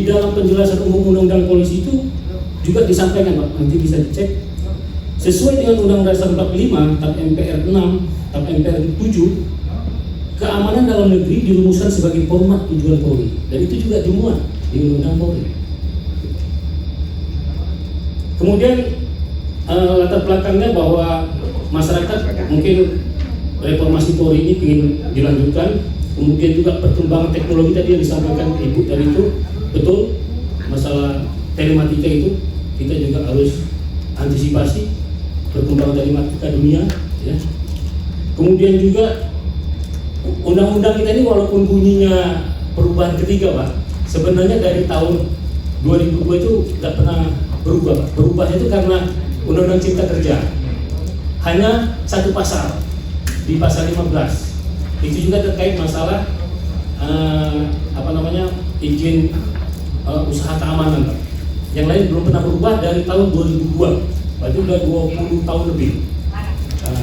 di dalam penjelasan umum Undang-Undang Polisi itu juga disampaikan Pak, nanti bisa dicek. Sesuai dengan Undang-Undang Dasar 45, TAP MPR 6, TAP MPR 7, keamanan dalam negeri dirumuskan sebagai format tujuan Polri, dan itu juga dimuat di Undang-Undang Polri. Kemudian latar belakangnya bahwa masyarakat mungkin reformasi Polri ini ingin dilanjutkan, kemudian juga perkembangan teknologi tadi yang disampaikan Ibu tadi itu betul, masalah telematika itu kita juga harus antisipasi perkembangan telematika dunia, ya. Kemudian juga undang-undang kita ini walaupun bunyinya perubahan ketiga Pak, sebenarnya dari tahun 2002 itu nggak pernah berubah Pak. Berubahnya itu karena Undang-Undang Cipta Kerja, hanya satu pasal, di pasal 15. Itu juga terkait masalah izin usaha keamanan Pak. Yang lain belum pernah berubah dari tahun 2002, berarti udah 20 tahun lebih.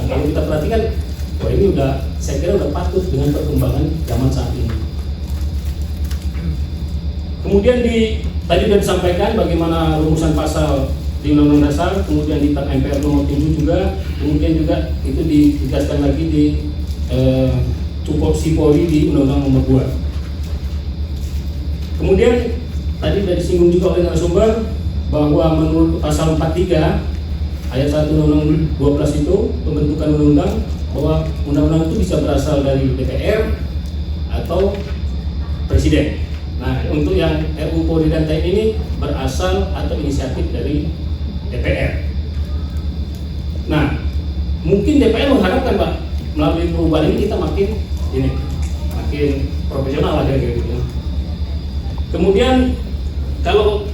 Kalau kita perhatikan, wah ini udah, saya kira udah patut dengan perkembangan zaman saat ini. Kemudian tadi sudah disampaikan bagaimana rumusan pasal di Undang-Undang Dasar, kemudian di TAP MPR nomor 7 juga, kemudian juga itu ditegaskan lagi di tupoksi Polri di Undang-Undang nomor 2. Kemudian tadi sudah disinggung juga oleh narasumber bahwa menurut pasal 43 ayat 1 Undang-Undang 12 itu pembentukan undang-undang, bahwa undang-undang itu bisa berasal dari DPR atau Presiden. Nah, untuk yang RUU Polri dan TNI ini berasal atau inisiatif dari DPR. Nah, mungkin DPR mengharapkan Pak, melalui perubahan ini kita makin profesional lah kira-kira gitu. Kemudian kalau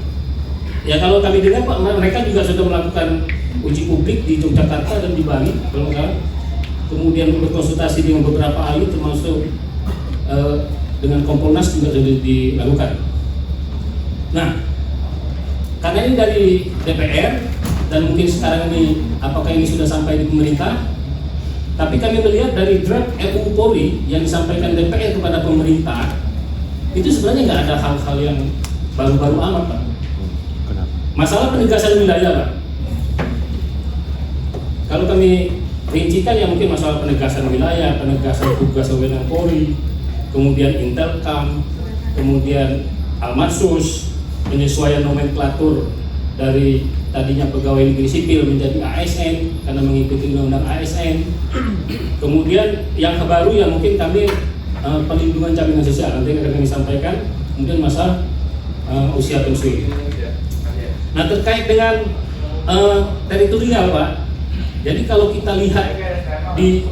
kami dengar Pak, mereka juga sudah melakukan uji publik di Yogyakarta dan di Bali, kalau enggak. Kemudian berkonsultasi dengan beberapa ahli termasuk dengan Kompolnas juga sudah dilakukan. Nah, karena ini dari DPR dan mungkin sekarang ini apakah ini sudah sampai di pemerintah, tapi kami melihat dari draft RUU Polri yang disampaikan DPR kepada pemerintah itu sebenarnya nggak ada hal-hal yang baru-baru amat Pak. Masalah penegasan wilayah Pak, kalau kami rincikan ya mungkin masalah penegasan wilayah, penegasan tugas wewenang Polri, kemudian Intelkam, kemudian Almatsus, penyesuaian nomenklatur dari tadinya pegawai negeri sipil menjadi ASN karena mengikuti undang-undang ASN. Kemudian yang baru yang mungkin kami perlindungan jaminan sosial nanti akan kami sampaikan. Kemudian masalah usia pensiun. Nah, terkait dengan teritorial Pak, jadi kalau kita lihat di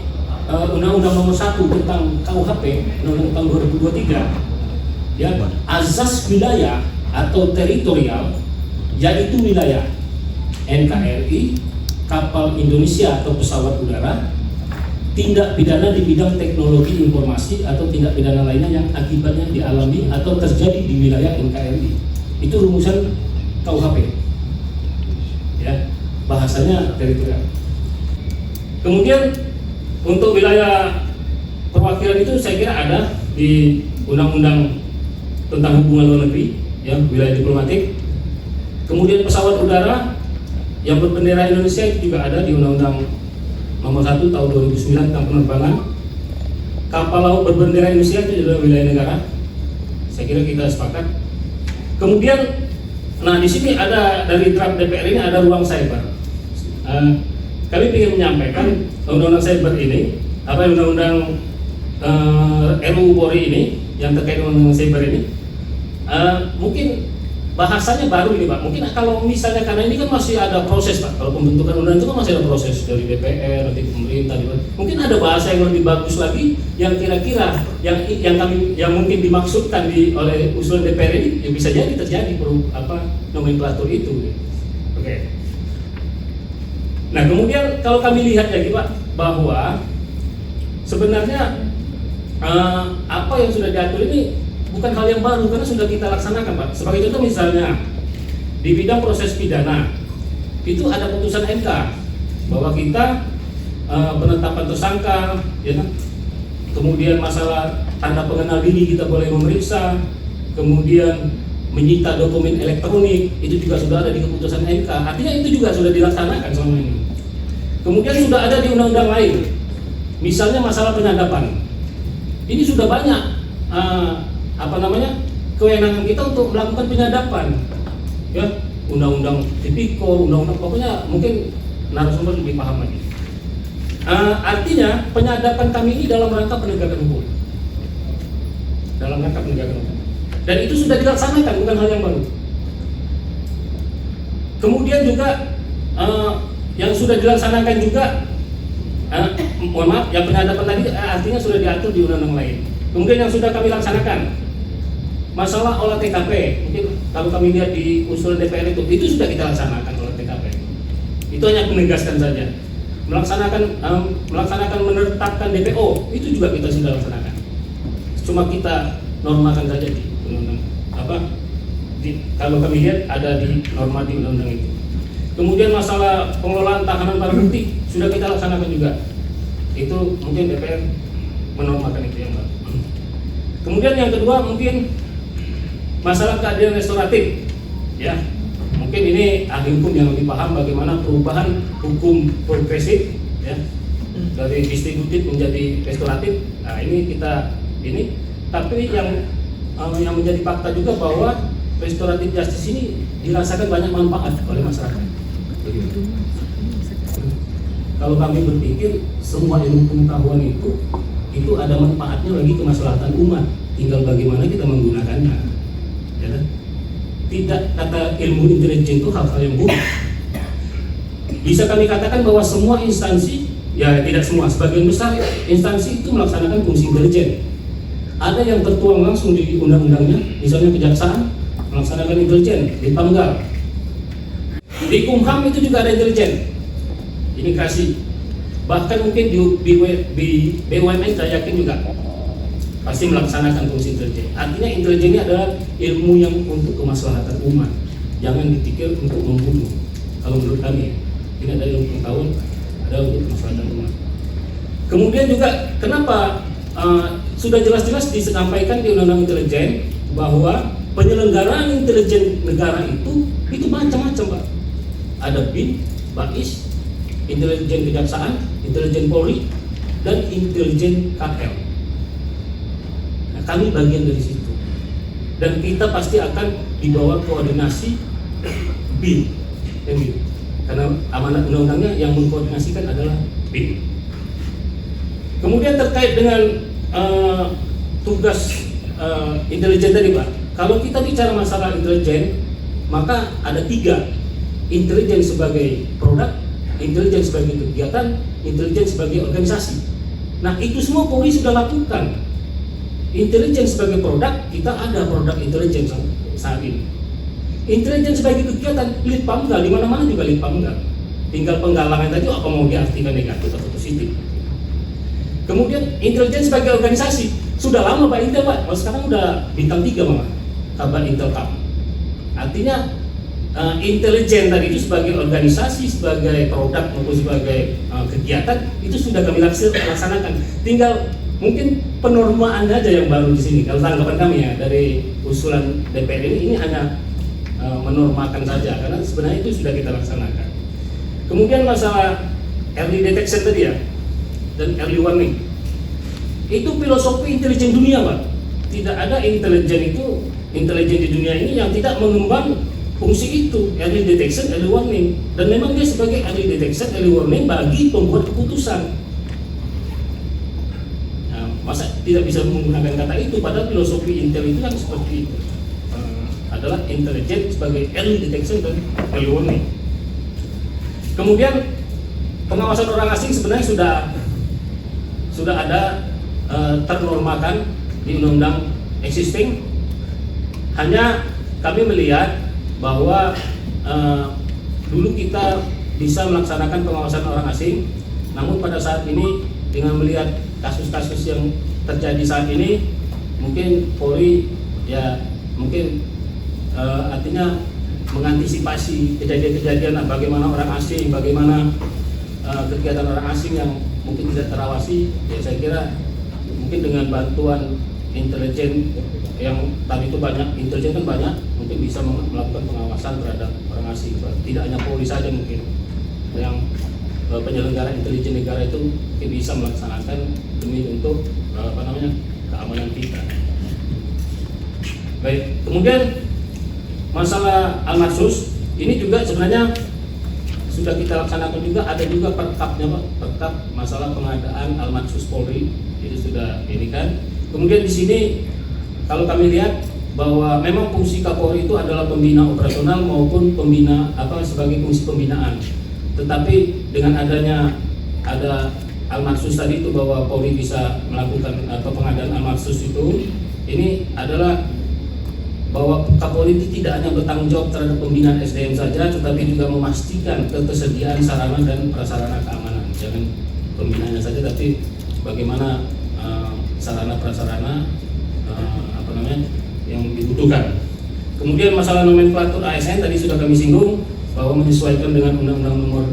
Undang-Undang Nomor 1 tentang KUHP, Undang-Undang tahun 2023, ya, azas wilayah atau teritorial, yaitu wilayah NKRI, kapal Indonesia atau pesawat udara, tindak pidana di bidang teknologi informasi atau tindak pidana lainnya yang akibatnya dialami atau terjadi di wilayah NKRI. Itu rumusan KUHP, ya, bahasanya teritorial. Kemudian untuk wilayah perwakilan itu saya kira ada di Undang-Undang tentang hubungan luar negeri, ya, wilayah diplomatik. Kemudian pesawat udara yang berbendera Indonesia itu juga ada di Undang-Undang Nomor 1 tahun 2009 tentang penerbangan. Kapal laut berbendera Indonesia itu adalah wilayah negara. Saya kira kita sepakat. Kemudian, nah di sini ada dari draft DPR ini ada ruang cyber. Kami ingin menyampaikan undang-undang cyber ini, undang-undang RUU Polri ini yang terkait dengan cyber ini, mungkin bahasanya baru ini Pak. Mungkin kalau misalnya karena ini kan masih ada proses Pak. Kalau pembentukan undang itu kan masih ada proses dari DPR, nanti pemerintah. Mungkin ada bahasa yang lebih bagus lagi yang kira-kira yang mungkin dimaksudkan oleh usulan DPR ini, yang bisa jadi terjadi nomenklatur itu. Oke. Nah, kemudian kalau kami lihat lagi Pak, bahwa sebenarnya apa yang sudah diatur ini bukan hal yang baru karena sudah kita laksanakan Pak. Sebagai contoh misalnya di bidang proses pidana itu ada putusan MK bahwa kita penetapan tersangka, ya, kemudian masalah tanda pengenal diri kita boleh memeriksa, kemudian menyita dokumen elektronik, itu juga sudah ada di keputusan MK. Artinya itu juga sudah dilaksanakan selama ini. Kemudian sudah ada di undang-undang lain, misalnya masalah penyadapan. Ini sudah banyak kewenangan kita untuk melakukan penyadapan, ya, undang-undang tipikor, undang-undang, pokoknya mungkin narasumber lebih paham lagi. Artinya penyadapan kami ini dalam rangka penegakan hukum, dan itu sudah dilaksanakan, bukan hal yang baru. Kemudian juga yang sudah dilaksanakan juga, mohon maaf, yang penyadapan tadi artinya sudah diatur di undang-undang lain. Kemudian yang sudah kami laksanakan, masalah olah TKP, mungkin kalau kami lihat di usulan DPR itu sudah kita laksanakan olah TKP. Itu hanya menegaskan saja. Melaksanakan menetapkan DPO, itu juga kita sudah laksanakan. Cuma kita normakan saja di undang-undang kalau kami lihat ada di norma di undang-undang itu. Kemudian masalah pengelolaan tahanan barang bukti sudah kita laksanakan juga. Itu mungkin DPR menormakan itu yang baru. Kemudian yang kedua mungkin masalah keadilan restoratif, ya, mungkin ini ahli hukum yang lebih paham bagaimana perubahan hukum progresif, ya, dari distributif menjadi restoratif. Nah ini tapi yang menjadi fakta juga bahwa restoratif justice ini dirasakan banyak manfaat oleh masyarakat. Kalau kami berpikir semua ilmu pengetahuan itu ada manfaatnya bagi kemaslahatan umat, tinggal bagaimana kita menggunakannya. Ya, tidak kata ilmu intelijen itu hal-hal yang buruk. Bisa kami katakan bahwa semua instansi, ya tidak semua, sebagian besar instansi itu melaksanakan fungsi intelijen. Ada yang tertuang langsung di undang-undangnya, misalnya kejaksaan melaksanakan intelijen, di Pamgal, di Kumham itu juga ada intelijen, imigrasi, bahkan mungkin di BUMN saya yakin juga pasti melaksanakan fungsi intelijen. Artinya intelijen ini adalah ilmu yang untuk kemaslahatan umat, jangan dipikir untuk membunuh. Kalau menurut kami, ini ada ilmu pengetahuan, ada untuk kemaslahatan umat. Kemudian juga kenapa sudah jelas-jelas disampaikan di Undang-Undang Intelijen bahwa penyelenggaraan intelijen negara itu macam-macam, Pak. Ada BIN, BAIS, intelijen kejaksaan, intelijen Polri, dan intelijen KL. Nah, kami bagian dari situ, dan kita pasti akan dibawa koordinasi BIN, karena amanat undang-undangnya yang mengkoordinasikan adalah BIN. Kemudian terkait dengan tugas intelijen tadi, Pak. Kalau kita bicara masalah intelijen, maka ada 3: intelijen sebagai produk, intelijen sebagai kegiatan, intelijen sebagai organisasi. Nah, itu semua Polri sudah lakukan. Intelijen sebagai produk, kita ada produk intelijen saat ini. Intelijen sebagai kegiatan, lead Pamgal, di mana-mana juga lead Pamgal. Tinggal penggalangan tadi apa mau diartikan negatif atau positif. Kemudian intelijen sebagai organisasi, sudah lama Pak Intel, Pak. Kalau sekarang udah bintang 3 malah, kabar Intelkam. Artinya intelijen tadi itu sebagai organisasi, sebagai produk maupun sebagai kegiatan itu sudah kami laksanakan. Tinggal mungkin penormaan aja yang baru di sini. Kalau tanggapan kami ya dari usulan DPR ini hanya menormakan saja, karena sebenarnya itu sudah kita laksanakan. Kemudian masalah early detection tadi ya, dan early warning, itu filosofi intelijen dunia, Pak. Tidak ada intelijen di dunia ini yang tidak mengemban fungsi itu, early detection, early warning. Dan memang dia sebagai early detection, early warning bagi pembuat keputusan. Nah, masa tidak bisa menggunakan kata itu, padahal filosofi intel itu yang seperti itu, adalah intelijen sebagai early detection dan early warning. Kemudian pengawasan orang asing sebenarnya sudah ada ternormakan di undang-undang existing. Hanya kami melihat bahwa dulu kita bisa melaksanakan pengawasan orang asing, namun pada saat ini dengan melihat kasus-kasus yang terjadi saat ini, mungkin Polri ya mungkin artinya mengantisipasi kejadian-kejadian bagaimana orang asing, bagaimana kegiatan orang asing yang mungkin tidak terawasi. Ya saya kira mungkin dengan bantuan intelijen yang tadi itu banyak, intelijen kan banyak, mungkin bisa melakukan pengawasan terhadap orang asing. Tidak hanya Polri saja mungkin yang penyelenggara intelijen negara itu mungkin bisa melaksanakan demi untuk keamanan kita. Baik, kemudian masalah Almatsus ini juga sebenarnya sudah kita laksanakan juga, ada juga perkapnya Pak, perkap masalah pengadaan Almatsus Polri itu sudah ini kan. Kemudian di sini kalau kami lihat bahwa memang fungsi Kapolri itu adalah pembina operasional maupun pembina sebagai fungsi pembinaan. Tetapi dengan adanya ada Almatsus tadi itu bahwa Polri bisa melakukan pengadaan Almatsus itu, ini adalah bahwa Kapolri itu tidak hanya bertanggung jawab terhadap pembinaan SDM saja, tetapi juga memastikan ketersediaan sarana dan prasarana keamanan. Jangan pembinaannya saja, tapi bagaimana sarana prasarana yang dibutuhkan. Kemudian masalah nomenklatur ASN tadi sudah kami singgung bahwa menyesuaikan dengan Undang-Undang Nomor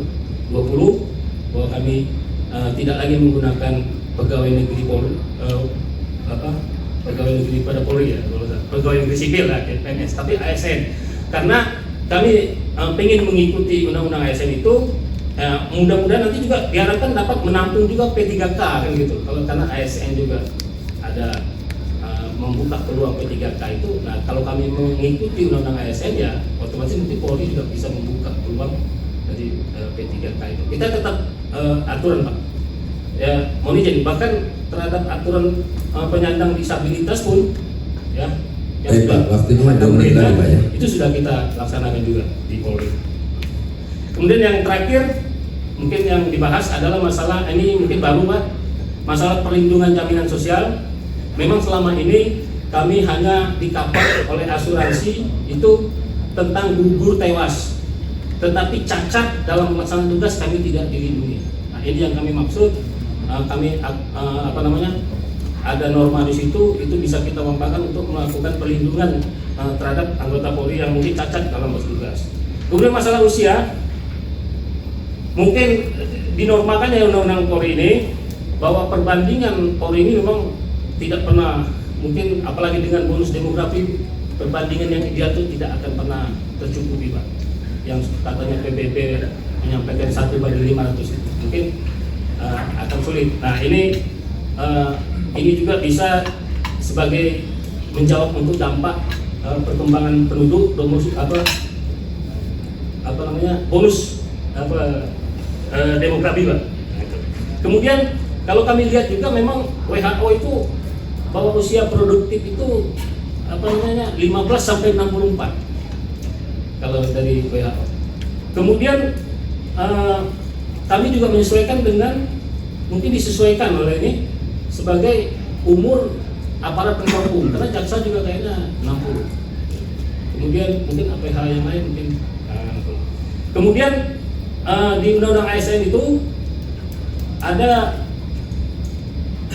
20 bahwa kami tidak lagi menggunakan pegawai negeri Polri, pegawai negeri pada Polri ya, pegawai negeri sipil lah, PNS, tapi ASN. Karena kami ingin mengikuti undang-undang ASN itu, mudah-mudahan nanti juga diharapkan dapat menampung juga P3K kan gitu. Kalau karena ASN juga ada membuka peluang P3K itu, nah kalau kami mengikuti undang-undang ASN ya otomatis nanti Polri juga bisa membuka peluang dari P3K itu. Kita tetap aturan Pak. Ya, mohon izin bahkan terhadap aturan penyandang disabilitas pun ya yang sudah waktunya 2 menit lagi Pak ya. Itu sudah kita laksanakan juga di Polri. Kemudian yang terakhir mungkin yang dibahas adalah masalah ini mungkin baru Pak, masalah perlindungan jaminan sosial. Memang selama ini kami hanya di-cover oleh asuransi itu tentang gugur tewas, tetapi cacat dalam pelaksanaan tugas kami tidak dilindungi. Nah ini yang kami maksud. Kami ada norma di situ, itu bisa kita manfaatkan untuk melakukan perlindungan terhadap anggota Polri yang mungkin cacat dalam bertugas. Kemudian masalah usia, mungkin dinormakan ya undang-undang Polri ini bahwa perbandingan Polri ini memang tidak pernah, mungkin apalagi dengan bonus demografi, perbandingan yang diatur tidak akan pernah tercukupi Pak. Yang katanya PBB menyampaikan 1/500 itu mungkin akan sulit. Nah ini juga bisa sebagai menjawab untuk dampak perkembangan penduduk, bonus demografi Pak. Kemudian kalau kami lihat juga memang WHO itu bahwa usia produktif itu 15 sampai 64 kalau dari WHO. Kemudian kami juga menyesuaikan dengan, mungkin disesuaikan oleh ini sebagai umur aparat penegak hukum, karena jaksa juga kayaknya 60. Kemudian mungkin APH yang lain mungkin. Kemudian di undang-undang ASN itu ada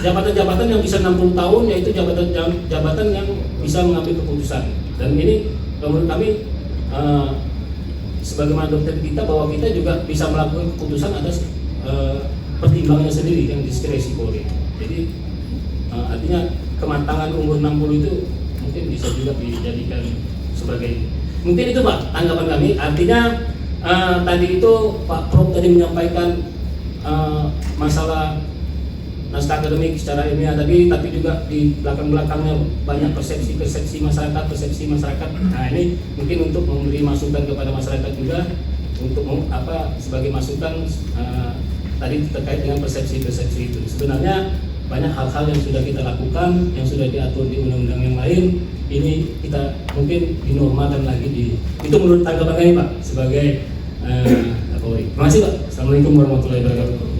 jabatan-jabatan yang bisa 60 tahun, yaitu jabatan yang bisa mengambil keputusan. Dan ini menurut kami sebagaimana dokter kita bahwa kita juga bisa melakukan keputusan atas pertimbangannya sendiri yang diskresi Polri. Jadi artinya kematangan umur 60 itu mungkin bisa juga dijadikan sebagai, mungkin itu Pak tanggapan kami. Artinya tadi itu Pak Prof tadi menyampaikan masalah naskah akademik secara ilmiah tadi, tapi juga di belakang-belakangnya banyak persepsi masyarakat. Nah ini mungkin untuk memberi masukan kepada masyarakat juga untuk sebagai masukan tadi terkait dengan persepsi itu. Sebenarnya banyak hal-hal yang sudah kita lakukan, yang sudah diatur di undang-undang yang lain. Ini kita mungkin dinormalkan lagi itu menurut tanggapan kami Pak sebagai Polri. Terima kasih Pak. Assalamualaikum warahmatullahi wabarakatuh.